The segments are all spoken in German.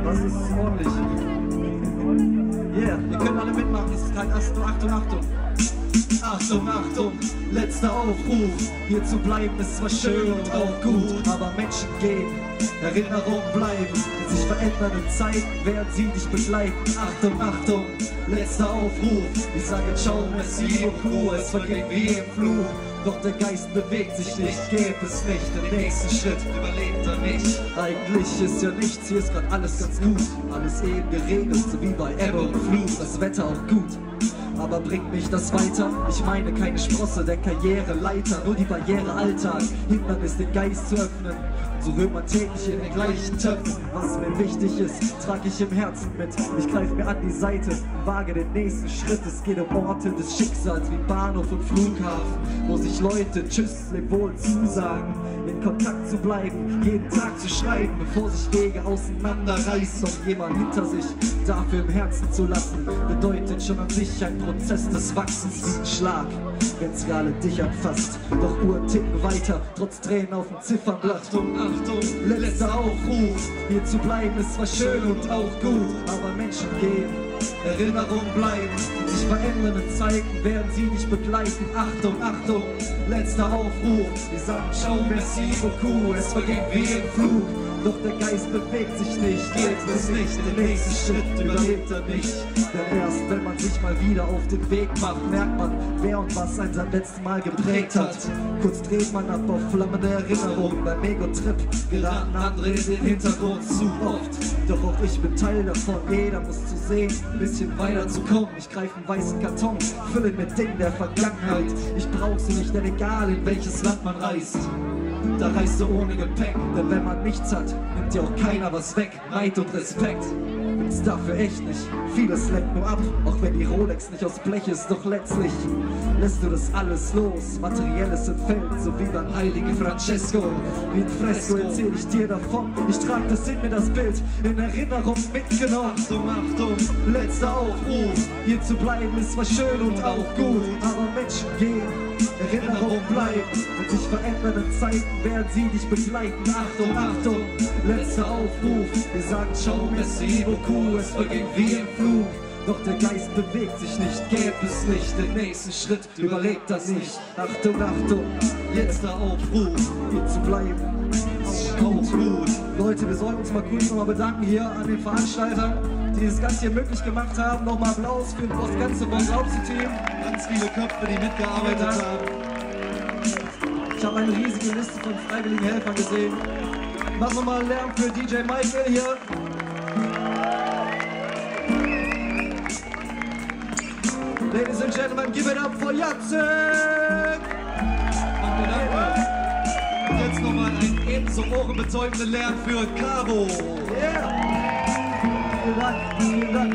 Das ist ordentlich. Yeah, wir können alle mitmachen. Es ist halt Achtung, Achtung, Achtung. Achtung, Achtung, letzter Aufruf. Hier zu bleiben ist zwar schön und auch gut, aber Menschen gehen, Erinnerungen bleiben. In sich verändernden Zeiten werden sie dich begleiten. Achtung, Achtung, letzter Aufruf. Ich sage ciao, merci beaucoup, es vergeht wie im Flug. Doch der Geist bewegt sich nicht, gäbe es nicht den nächsten Schritt, überlebt er nicht. Eigentlich ist ja nichts, hier ist grad alles ganz gut. Alles eben geregelt, so wie bei Ebbe und Flut. Das Wetter auch gut, aber bringt mich das weiter? Ich meine keine Sprosse der Karriereleiter, nur die Barriere Alltag. Hindernis den Geist zu öffnen, so rührt man täglich in den gleichen Töpfen. Was mir wichtig ist, trage ich im Herzen mit. Ich greife mir an die Seite, wage den nächsten Schritt. Es geht um Orte des Schicksals wie Bahnhof und Flughafen, wo sich Leute Tschüss, leb wohl zusagen. In Kontakt zu bleiben, jeden Tag zu schreiben, bevor sich Wege auseinanderreißen. Um jemanden hinter sich dafür im Herzen zu lassen, bedeutet schon an sich ein Prozess des Wachsens wie ein Schlag, wenn's gerade dich anfasst. Doch Uhren ticken weiter, trotz Tränen auf dem Ziffernblatt. Achtung, Achtung, letzter Aufruf. Hier zu bleiben ist zwar schön und auch gut, aber Menschen gehen, Erinnerungen bleiben. In sich verändernden Zeiten werden sie dich begleiten. Achtung, Achtung, letzter Aufruf. Wir sagen ciao, merci beaucoup, es vergeht wie im Flug. Doch der Geist bewegt sich nicht, geht es nicht, den nächsten Schritt überlebt er nicht. Denn erst wenn man sich mal wieder auf den Weg macht, merkt man, wer und was einen sein letztes Mal geprägt hat. Kurz dreht man ab auf flammende Erinnerungen. Beim Ego-Trip geraten andere in den Hintergrund zu oft. Doch auch ich bin Teil davon, jeder muss zu sehen, ein bisschen weiter zu kommen. Ich greife einen weißen Karton, fülle mit Dingen der Vergangenheit. Ich brauch sie nicht, denn egal in welches Land man reist, da reist du ohne Gepäck, denn wenn man nichts hat, nimmt dir auch keiner was weg. Neid und Respekt gibt's dafür echt nicht. Vieles lenkt nur ab, auch wenn die Rolex nicht aus Blech ist. Doch letztlich lässt du das alles los. Materielles entfällt, so wie beim heiligen Francesco. Wie ein Fresko erzähl ich dir davon. Ich trag das in mir, das Bild in Erinnerung mitgenommen. Achtung, Achtung, letzter Aufruf. Hier zu bleiben ist zwar schön und auch gut, aber Menschen gehen, Erinnerung bleiben. In sich verändernden Zeiten werden sie dich begleiten. Achtung, Achtung, letzter Aufruf. Wir sagen ciao, merci beaucoup, es vergeht wie im Flug. Doch der Geist bewegt sich nicht, gäbe es nicht den nächsten Schritt, überlebt das nicht. Achtung, Achtung, letzter Aufruf. Hier zu bleiben ist auch gut. Leute, wir sollen uns mal kurz nochmal bedanken hier an den Veranstaltern, die das Ganze hier möglich gemacht haben. Nochmal Applaus für das ganze Boss-Team. Ganz viele Köpfe, die mitgearbeitet haben. Ich habe eine riesige Liste von freiwilligen Helfern gesehen. Machen wir mal Lärm für DJ Michael hier. Ladies and Gentlemen, give it up for Jacek! Danke, danke. Und jetzt nochmal einen ebenso ohrenbetäubenden Lärm für Caro. Yeah! Vielen Dank, vielen Dank.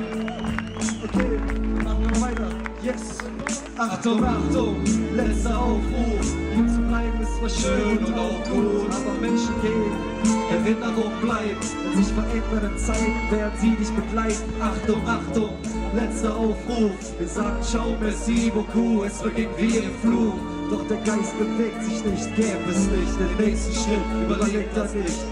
Okay, machen wir weiter. Yes! Achtung, Achtung, letzter Aufruf. Hier zu bleiben ist zwar schön und auch gut, aber Menschen gehen, Erinnerung bleibt. In sich verändernden Zeiten werden sie dich begleiten. Achtung, Achtung, letzter Aufruf. Wir sagen ciao, merci beaucoup, es vergeht wie im Flug. Doch der Geist bewegt sich nicht, gäbe es nicht den nächsten Schritt, überlebt das nicht.